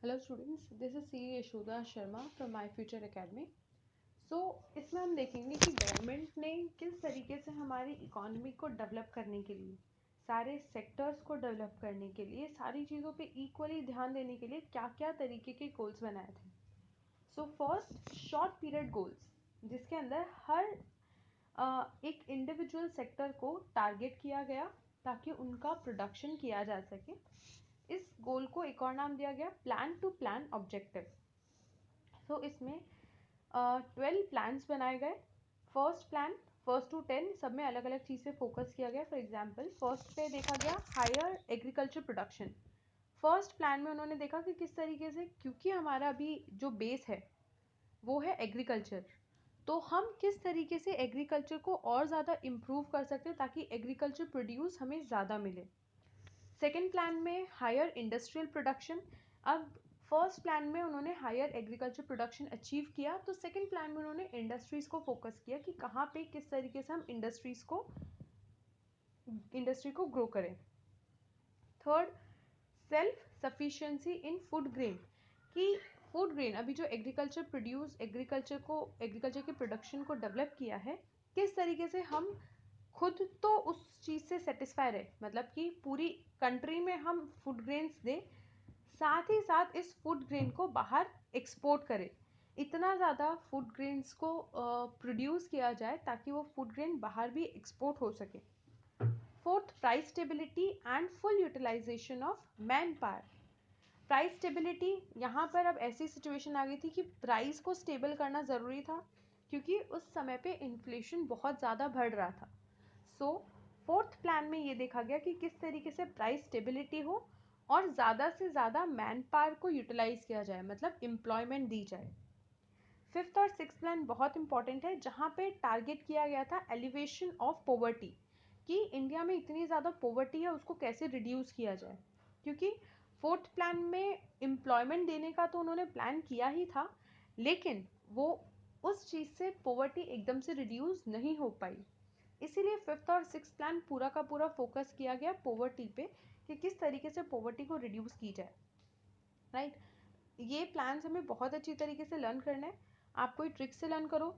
Hello students, this is C Yashoda Sharma from my future academy. So इसमें हम देखेंगे कि गवर्नमेंट ने किस तरीके से हमारी इकोनॉमी को डेवलप करने के लिए, सारे सेक्टर्स को डेवलप करने के लिए, सारी चीज़ों पे इक्वली ध्यान देने के लिए क्या क्या तरीके के गोल्स बनाए थे। So first, short period goals, जिसके अंदर हर एक इंडिविजुअल सेक्टर को टारगेट किया गया ताकि उनका प्रोडक्शन किया जा सके। इस गोल को एक और नाम दिया गया प्लान टू प्लान ऑब्जेक्टिव। तो इसमें 12 प्लान्स बनाए गए। फर्स्ट प्लान, 1 to 10 सब में अलग अलग चीज़ पे फोकस किया गया। फॉर एग्जांपल फर्स्ट पे देखा गया higher agriculture production. First plan में उन्होंने देखा कि किस तरीके से, क्योंकि हमारा अभी जो बेस है वो है एग्रीकल्चर, तो हम किस तरीके से एग्रीकल्चर को और ज़्यादा इम्प्रूव कर सकते हैं ताकि एग्रीकल्चर प्रोड्यूस हमें ज़्यादा मिले। सेकेंड प्लान में हायर इंडस्ट्रियल प्रोडक्शन। अब फर्स्ट प्लान में उन्होंने हायर एग्रीकल्चर प्रोडक्शन अचीव किया, तो सेकेंड प्लान में उन्होंने इंडस्ट्रीज को फोकस किया कि कहाँ पे किस तरीके से हम इंडस्ट्री को ग्रो करें। थर्ड, सेल्फ सफिशिएंसी इन फूड ग्रेन, कि फूड ग्रेन अभी जो एग्रीकल्चर के प्रोडक्शन को डेवलप किया है, किस तरीके से हम खुद तो उस चीज़ से सेटिस्फाई रहे, मतलब कि पूरी कंट्री में हम फूड ग्रेन्स दें, साथ ही साथ इस फूड ग्रेन को बाहर एक्सपोर्ट करें, इतना ज़्यादा फूड ग्रेन्स को प्रोड्यूस किया जाए ताकि वो फूड ग्रेन बाहर भी एक्सपोर्ट हो सके। Fourth, price stability and full utilisation of manpower. Price stability, यहाँ पर अब ऐसी सिचुएशन आ गई थी कि प्राइस को स्टेबल करना ज़रूरी था क्योंकि उस समय पे इन्फ्लेशन बहुत ज़्यादा बढ़ रहा था। सो फोर्थ प्लान में ये देखा गया कि किस तरीके से प्राइस स्टेबिलिटी हो और ज़्यादा से ज़्यादा मैन पावर को यूटिलाइज किया जाए, मतलब एम्प्लॉयमेंट दी जाए। फिफ्थ और सिक्स प्लान बहुत इंपॉर्टेंट है, जहाँ पे टारगेट किया गया था एलिवेशन ऑफ पॉवर्टी, कि इंडिया में इतनी ज़्यादा पॉवर्टी है उसको कैसे रिड्यूस किया जाए। क्योंकि फोर्थ प्लान में एम्प्लॉयमेंट देने का तो उन्होंने प्लान किया ही था, लेकिन वो उस चीज़ से पॉवर्टी एकदम से रिड्यूस नहीं हो पाई, इसीलिए फिफ्थ और सिक्स प्लान पूरा का पूरा फोकस किया गया पॉवर्टी पे कि किस तरीके से पॉवर्टी को रिड्यूस की जाए। राइट, ये प्लान्स हमें बहुत अच्छी तरीके से लर्न करना है। आप कोई ट्रिक से लर्न करो,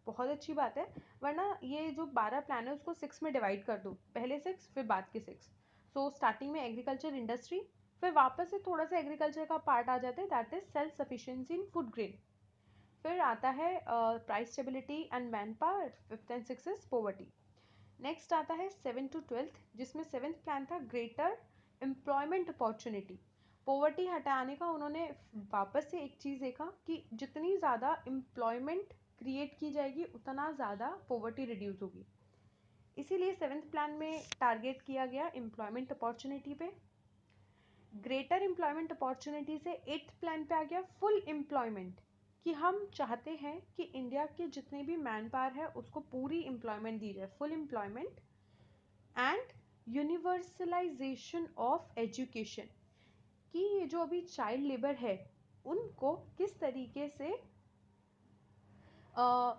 बहुत अच्छी बात है, वरना ये जो 12 प्लान है उसको 6 में डिवाइड कर दो, पहले 6 फिर बाद के 6। सो स्टार्टिंग में एग्रीकल्चर इंडस्ट्री, फिर वापस से थोड़ा सा एग्रीकल्चर का पार्ट आ जाता है, that is self sufficiency in food grain. फिर आता है price stability and man power, fifth and six is poverty. Next आता है 7 to 12, जिसमें सेवेंथ प्लान था ग्रेटर एम्प्लॉयमेंट अपॉर्चुनिटी। पॉवर्टी हटाने का उन्होंने वापस से एक चीज़ देखा कि जितनी ज़्यादा एम्प्लॉयमेंट क्रिएट की जाएगी उतना ज़्यादा पॉवर्टी रिड्यूस होगी, इसीलिए सेवेंथ प्लान में टारगेट किया गया एम्प्लॉयमेंट अपॉर्चुनिटी पे। ग्रेटर एम्प्लॉयमेंट अपॉर्चुनिटी से एट्थ प्लान पे आ गया फुल एम्प्लॉयमेंट, कि हम चाहते हैं कि इंडिया के जितने भी मैन पावर है उसको पूरी एम्प्लॉयमेंट दी जाए, full employment. And universalization of education, कि ये जो अभी चाइल्ड लेबर है उनको किस तरीके से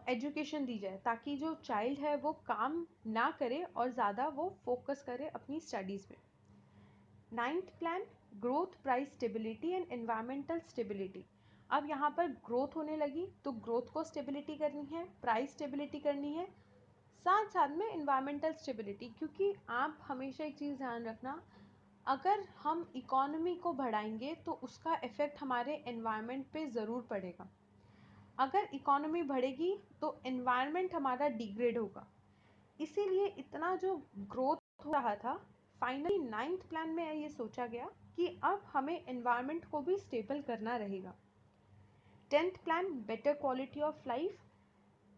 एजुकेशन दी जाए ताकि जो चाइल्ड है वो काम ना करे और ज़्यादा वो फोकस करे अपनी स्टडीज़ में। Ninth plan, growth, price stability and environmental stability. अब यहाँ पर ग्रोथ होने लगी तो ग्रोथ को स्टेबिलिटी करनी है, प्राइस स्टेबिलिटी करनी है, साथ साथ में एनवायरमेंटल स्टेबिलिटी, क्योंकि आप हमेशा एक चीज़ ध्यान रखना, अगर हम इकोनॉमी को बढ़ाएंगे तो उसका इफ़ेक्ट हमारे एनवायरनमेंट पे ज़रूर पड़ेगा। अगर इकोनॉमी बढ़ेगी तो एनवायरनमेंट हमारा डिग्रेड होगा, इसीलिए इतना जो ग्रोथ हो रहा था, फाइनली नाइन्थ प्लान में ये सोचा गया कि अब हमें एनवायरनमेंट को भी स्टेबल करना रहेगा। Tenth plan, better quality of life,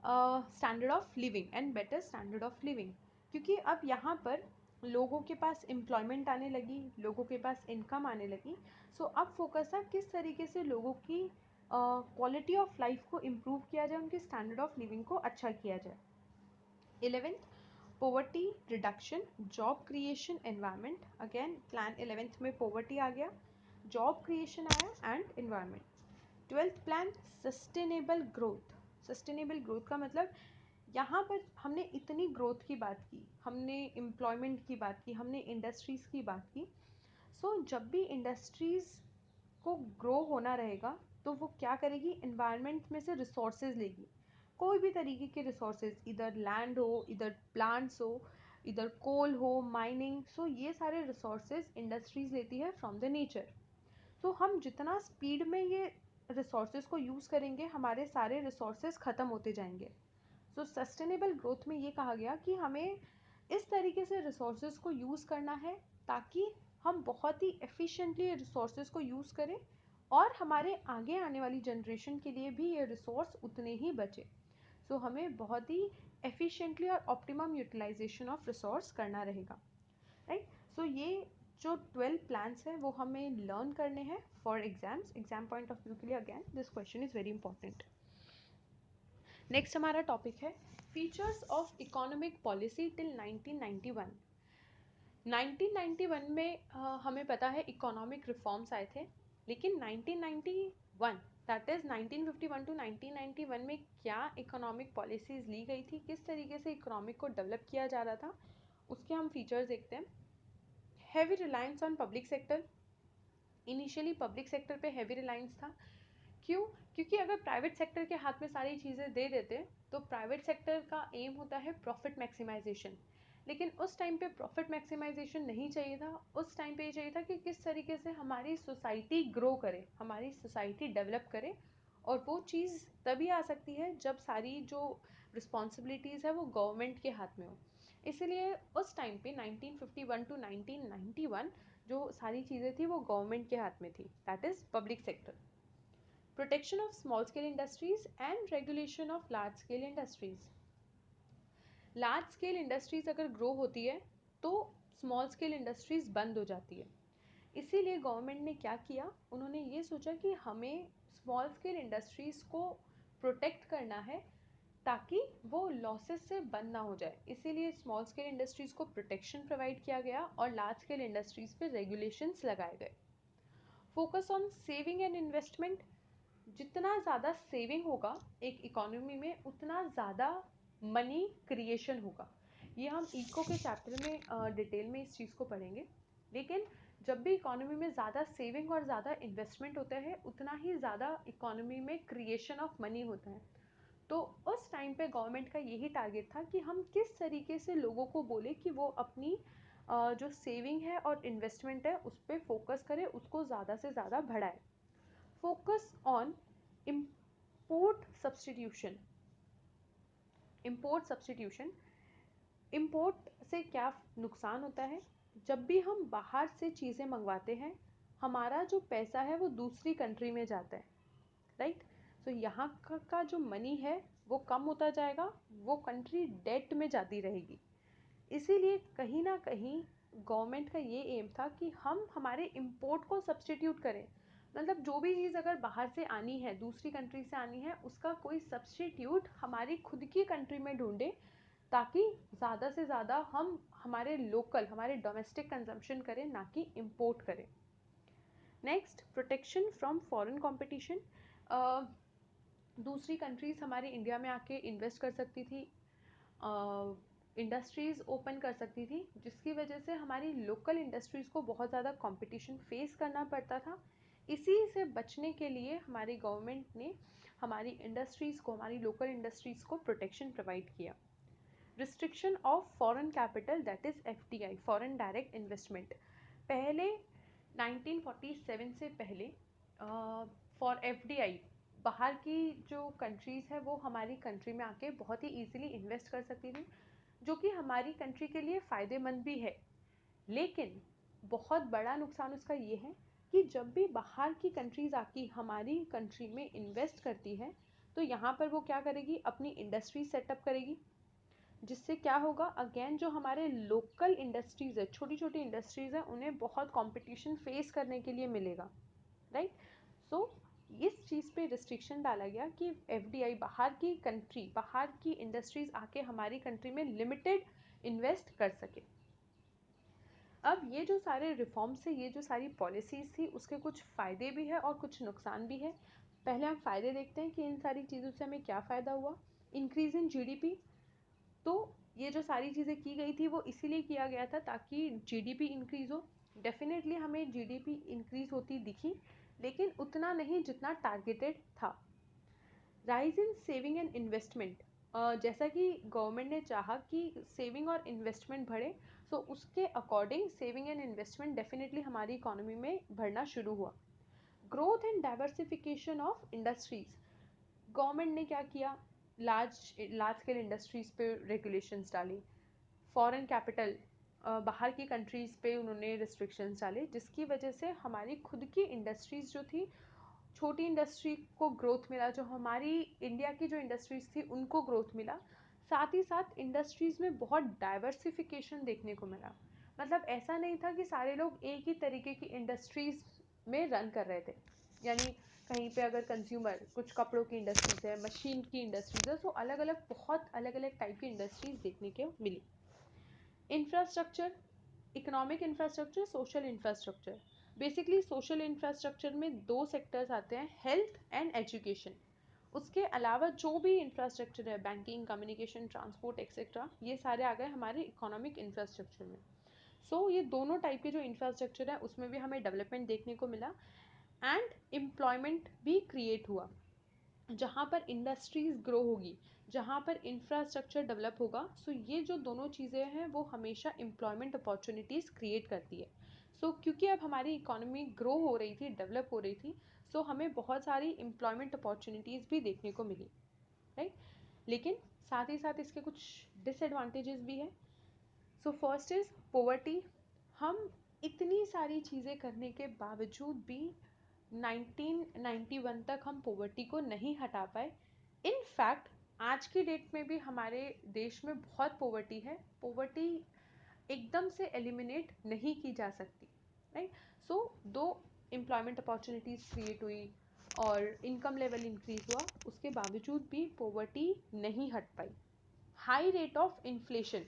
standard of living and better standard of living, क्योंकि अब यहाँ पर लोगों के पास एम्प्लॉयमेंट आने लगी, लोगों के पास इनकम आने लगी। सो अब फोकस है किस तरीके से लोगों की क्वालिटी ऑफ लाइफ को इम्प्रूव किया जाए, उनके स्टैंडर्ड ऑफ लिविंग को अच्छा किया जाए। 11th, poverty reduction, job creation, environment. Again plan 11th में पोवर्टी आ गया, जॉब क्रिएशन आया and environment. 12th plan, sustainable growth. Sustainable growth का मतलब यहाँ पर हमने इतनी ग्रोथ की बात की, हमने एम्प्लॉयमेंट की बात की, हमने इंडस्ट्रीज़ की बात की। सो जब भी इंडस्ट्रीज़ को ग्रो होना रहेगा तो वो क्या करेगी, एनवायरनमेंट में से रिसोर्सेज लेगी, कोई भी तरीके के रिसोर्सेज, इधर लैंड हो, इधर प्लांट्स हो, इधर कोल हो, माइनिंग, सो ये सारे रिसोर्सेज इंडस्ट्रीज लेती है फ्रॉम द नेचर। तो हम जितना स्पीड में ये रिसोर्सेज को यूज़ करेंगे हमारे सारे रिसोर्सेज ख़त्म होते जाएंगे। सो सस्टेनेबल ग्रोथ में ये कहा गया कि हमें इस तरीके से रिसोर्सेज को यूज़ करना है ताकि हम बहुत ही एफिशिएंटली रिसोर्सेज को यूज़ करें और हमारे आगे आने वाली जनरेशन के लिए भी ये रिसोर्स उतने ही बचे। सो हमें बहुत ही एफिशिएंटली और ऑप्टिमम यूटिलाइजेशन ऑफ रिसोर्स करना रहेगा, राइट। सो ये जो 12 प्लान्स हैं वो हमें लर्न करने हैं for exam point of view के लिए। Again this question is very important. Next हमारा टॉपिक है features of economic policy till 1991। 1991 में हमें पता है इकोनॉमिक रिफॉर्म्स आए थे, लेकिन 1991 दैट इज़ 1951 टू 1991 में क्या इकोनॉमिक पॉलिसीज़ ली गई थी, किस तरीके से इकोनॉमिक को डेवलप किया जा रहा था, उसके हम फीचर्स देखते हैं। Heavy reliance on public sector, initially public sector पे हैवी रिलायंस था। क्यों? क्योंकि अगर प्राइवेट सेक्टर के हाथ में सारी चीज़ें दे देते तो प्राइवेट सेक्टर का एम होता है प्रॉफिट मैक्सिमाइजेशन, लेकिन उस टाइम पे प्रॉफिट मैक्सिमाइजेशन नहीं चाहिए था। उस टाइम पे ये चाहिए था कि किस तरीके से हमारी सोसाइटी ग्रो करे, हमारी सोसाइटी डेवलप करे, और वो चीज़ तभी आ सकती है जब सारी जो रिस्पॉन्सिबिलिटीज़ है वो गवर्नमेंट के हाथ में हो। इसीलिए उस टाइम पे 1951 टू 1991 जो सारी चीज़ें थी वो गवर्नमेंट के हाथ में थी, that is public sector. Protection of small scale industries and regulation of large scale industries. Large scale industries अगर ग्रो होती है तो स्मॉल स्केल इंडस्ट्रीज बंद हो जाती है। इसीलिए गवर्नमेंट ने क्या किया, उन्होंने ये सोचा कि हमें स्मॉल स्केल इंडस्ट्रीज को प्रोटेक्ट करना है ताकि वो लॉसेस से बंद ना हो जाए। इसीलिए स्मॉल स्केल इंडस्ट्रीज को प्रोटेक्शन प्रोवाइड किया गया और लार्ज स्केल इंडस्ट्रीज पे रेगुलेशंस लगाए गए। Focus on saving and investment, जितना ज़्यादा सेविंग होगा एक इकोनॉमी में उतना ज़्यादा मनी क्रिएशन होगा। ये हम इको के चैप्टर में डिटेल में इस चीज़ को पढ़ेंगे। लेकिन जब भी इकोनॉमी में ज़्यादा सेविंग और ज़्यादा इन्वेस्टमेंट होता है उतना ही ज़्यादा इकोनॉमी में क्रिएशन ऑफ मनी होता है। तो उस टाइम पे गवर्नमेंट का यही टारगेट था कि हम किस तरीके से लोगों को बोले कि वो अपनी जो सेविंग है और इन्वेस्टमेंट है उस पर फोकस करें, उसको ज़्यादा से ज़्यादा बढ़ाए। Focus on import substitution. Import से क्या नुकसान होता है, जब भी हम बाहर से चीज़ें मंगवाते हैं हमारा जो पैसा है वो दूसरी कंट्री में जाता है, राइट। तो यहाँ का जो मनी है वो कम होता जाएगा, वो कंट्री डेट में जाती रहेगी। इसीलिए कहीं ना कहीं गवर्नमेंट का ये एम था कि हम हमारे इम्पोर्ट को सब्सटीट्यूट करें। मतलब जो भी चीज़ अगर बाहर से आनी है, दूसरी कंट्री से आनी है, उसका कोई सब्सटीट्यूट हमारी खुद की कंट्री में ढूंढें ताकि ज़्यादा से ज़्यादा हम हमारे लोकल, हमारे डोमेस्टिक कंजम्पशन करें, ना कि इम्पोर्ट करें। Next, protection from foreign competition. दूसरी कंट्रीज़ हमारे इंडिया में आके इन्वेस्ट कर सकती थी, इंडस्ट्रीज़ ओपन कर सकती थी, जिसकी वजह से हमारी लोकल इंडस्ट्रीज़ को बहुत ज़्यादा कंपटीशन फेस करना पड़ता था। इसी से बचने के लिए हमारी गवर्नमेंट ने हमारी इंडस्ट्रीज़ को, हमारी लोकल इंडस्ट्रीज़ को प्रोटेक्शन प्रोवाइड किया। Restriction of foreign capital, that is FDI, foreign direct investment. पहले 1947 से पहले फॉर FDI बाहर की जो कंट्रीज़ है वो हमारी कंट्री में आके बहुत ही ईजिली इन्वेस्ट कर सकती थी, जो कि हमारी कंट्री के लिए फ़ायदेमंद भी है। लेकिन बहुत बड़ा नुकसान उसका ये है कि जब भी बाहर की कंट्रीज़ आके हमारी कंट्री में इन्वेस्ट करती है तो यहाँ पर वो क्या करेगी, अपनी इंडस्ट्री सेटअप करेगी, जिससे क्या होगा, अगेन जो हमारे लोकल इंडस्ट्रीज़ है, छोटी छोटी इंडस्ट्रीज़ है, उन्हें बहुत कंपटीशन फेस करने के लिए मिलेगा, राइट। सो इस चीज़ पे रिस्ट्रिक्शन डाला गया कि FDI बाहर की कंट्री, बाहर की इंडस्ट्रीज़ आके हमारी कंट्री में लिमिटेड इन्वेस्ट कर सके। अब ये जो सारे रिफॉर्म्स है, ये जो सारी पॉलिसीज़ थी, उसके कुछ फ़ायदे भी है और कुछ नुकसान भी है। पहले हम फ़ायदे देखते हैं कि इन सारी चीज़ों से हमें क्या फ़ायदा हुआ। इंक्रीज़ इन GDP, तो ये जो सारी चीज़ें की गई थी वो इसीलिए किया गया था ताकि GDP इंक्रीज़ हो। डेफिनेटली हमें GDP इंक्रीज़ होती दिखी, लेकिन उतना नहीं जितना टारगेटेड था। Rise in saving and investment, जैसा कि गवर्नमेंट ने चाहा कि सेविंग और इन्वेस्टमेंट बढ़े, सो उसके according saving and investment definitely हमारी इकोनॉमी में बढ़ना शुरू हुआ। Growth and diversification of industries, government ने क्या किया, लार्ज लार्ज स्केल इंडस्ट्रीज पे रेगुलेशंस डाली, फॉरेन कैपिटल बाहर की कंट्रीज़ पे उन्होंने रिस्ट्रिक्शंस डाले, जिसकी वजह से हमारी खुद की इंडस्ट्रीज़ जो थी, छोटी इंडस्ट्री को ग्रोथ मिला, जो हमारी इंडिया की जो इंडस्ट्रीज़ थी उनको ग्रोथ मिला। साथ ही साथ इंडस्ट्रीज़ में बहुत डाइवर्सिफिकेशन देखने को मिला। मतलब ऐसा नहीं था कि सारे लोग एक ही तरीके की इंडस्ट्रीज़ में रन कर रहे थे, यानी कहीं पे अगर कंज्यूमर कुछ कपड़ों की इंडस्ट्रीज़ है, मशीन की इंडस्ट्रीज़ है, तो अलग अलग बहुत अलग अलग टाइप की इंडस्ट्रीज़ देखने को मिली। Infrastructure, economic infrastructure, social infrastructure. Basically social infrastructure में दो सेक्टर्स आते हैं, हेल्थ एंड एजुकेशन। उसके अलावा जो भी इंफ्रास्ट्रक्चर है, बैंकिंग, कम्युनिकेशन, ट्रांसपोर्ट एक्सेट्रा, ये सारे आ गए हमारे इकोनॉमिक इंफ्रास्ट्रक्चर में। सो ये दोनों टाइप के जो इंफ्रास्ट्रक्चर है उसमें भी हमें डेवलपमेंट देखने को मिला एंड एम्प्लॉयमेंट भी क्रिएट हुआ। जहाँ पर इंडस्ट्रीज़ ग्रो होगी, जहाँ पर इंफ्रास्ट्रक्चर डेवलप होगा, सो ये जो दोनों चीज़ें हैं वो हमेशा एम्प्लॉयमेंट अपॉर्चुनिटीज़ क्रिएट करती है। सो क्योंकि अब हमारी इकोनॉमी ग्रो हो रही थी, डेवलप हो रही थी, सो हमें बहुत सारी एम्प्लॉयमेंट अपॉर्चुनिटीज़ भी देखने को मिली, राइट। लेकिन साथ ही साथ इसके कुछ डिसएडवांटेजेस भी हैं। So first is poverty. हम इतनी सारी चीज़ें करने के बावजूद भी 1991 तक हम पोवर्टी को नहीं हटा पाए। इन फैक्ट आज की डेट में भी हमारे देश में बहुत पोवर्टी है। पोवर्टी एकदम से एलिमिनेट नहीं की जा सकती, राइट। सो दो एम्प्लॉयमेंट अपॉर्चुनिटीज़ क्रिएट हुई और इनकम लेवल इंक्रीज हुआ, उसके बावजूद भी पोवर्टी नहीं हट पाई। High rate of inflation,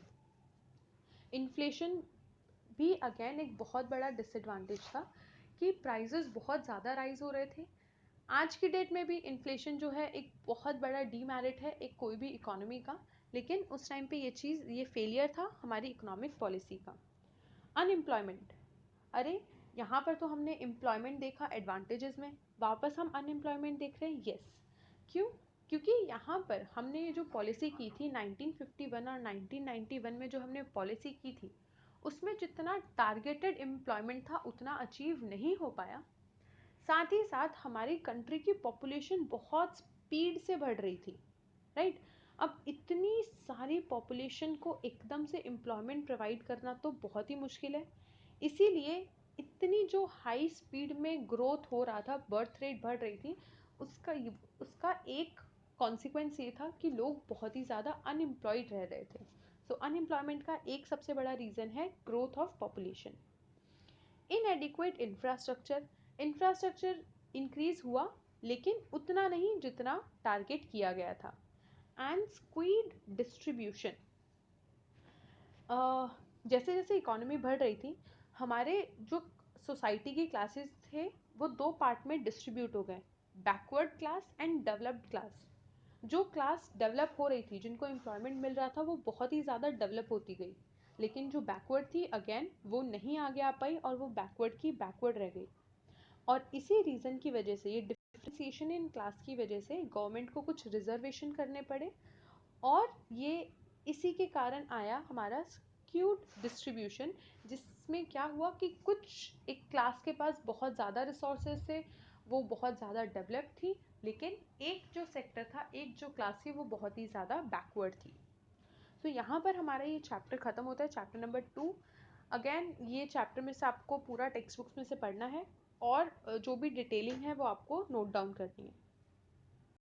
inflation भी अगेन एक बहुत बड़ा डिसएडवांटेज था कि प्राइजेस बहुत ज़्यादा राइज हो रहे थे। आज की डेट में भी इन्फ्लेशन जो है एक बहुत बड़ा डीमेरिट है एक कोई भी इकोनॉमी का, लेकिन उस टाइम पे ये फेलियर था हमारी इकोनॉमिक पॉलिसी का। अनएम्प्लॉयमेंट, अरे यहाँ पर तो हमने एम्प्लॉयमेंट देखा एडवांटेजेस में, वापस हम अनएम्प्लॉयमेंट देख रहे हैं। यस, क्यों? क्योंकि यहाँ पर हमने ये जो पॉलिसी की थी 1951 और 1991 में जो हमने पॉलिसी की थी, उसमें जितना टारगेटेड एम्प्लॉयमेंट था उतना अचीव नहीं हो पाया। साथ ही साथ हमारी कंट्री की पॉपुलेशन बहुत स्पीड से बढ़ रही थी, राइट। अब इतनी सारी पॉपुलेशन को एकदम से एम्प्लॉयमेंट प्रोवाइड करना तो बहुत ही मुश्किल है। इसीलिए इतनी जो हाई स्पीड में ग्रोथ हो रहा था, बर्थ रेट बढ़ रही थी, उसका उसका एक कॉन्सिक्वेंस ये था कि लोग बहुत ही ज़्यादा अनएम्प्लॉयड रह रहे थे। सो अनएम्प्लॉयमेंट का एक सबसे बड़ा रीज़न है growth of population. इनएडिक्वेट infrastructure, infrastructure increase हुआ लेकिन उतना नहीं जितना टारगेट किया गया था। एंड स्क्वीड डिस्ट्रीब्यूशन, जैसे जैसे इकोनॉमी बढ़ रही थी, हमारे जो सोसाइटी की क्लासेस थे वो दो पार्ट में डिस्ट्रीब्यूट हो गए, backward class and developed class. जो क्लास डेवलप हो रही थी, जिनको एम्प्लॉयमेंट मिल रहा था, वो बहुत ही ज़्यादा डेवलप होती गई, लेकिन जो बैकवर्ड थी अगेन वो नहीं आगे आ पाई और वो बैकवर्ड की बैकवर्ड रह गई। और इसी रीज़न की वजह से, ये डिफ्रेंसिएशन इन क्लास की वजह से गवर्नमेंट को कुछ रिजर्वेशन करने पड़े, और ये इसी के कारण आया हमारा स्क्यूड डिस्ट्रीब्यूशन, जिसमें क्या हुआ कि कुछ एक क्लास के पास बहुत ज़्यादा रिसोर्सेज थे, वो बहुत ज़्यादा डेवलप थी, लेकिन एक जो सेक्टर था, एक जो क्लास थी, वो बहुत ही ज़्यादा बैकवर्ड थी। तो यहाँ पर हमारा ये चैप्टर ख़त्म होता है, चैप्टर नंबर 2। अगेन ये चैप्टर में से आपको पूरा टेक्स्ट बुक्स में से पढ़ना है और जो भी डिटेलिंग है वो आपको नोट डाउन करनी है।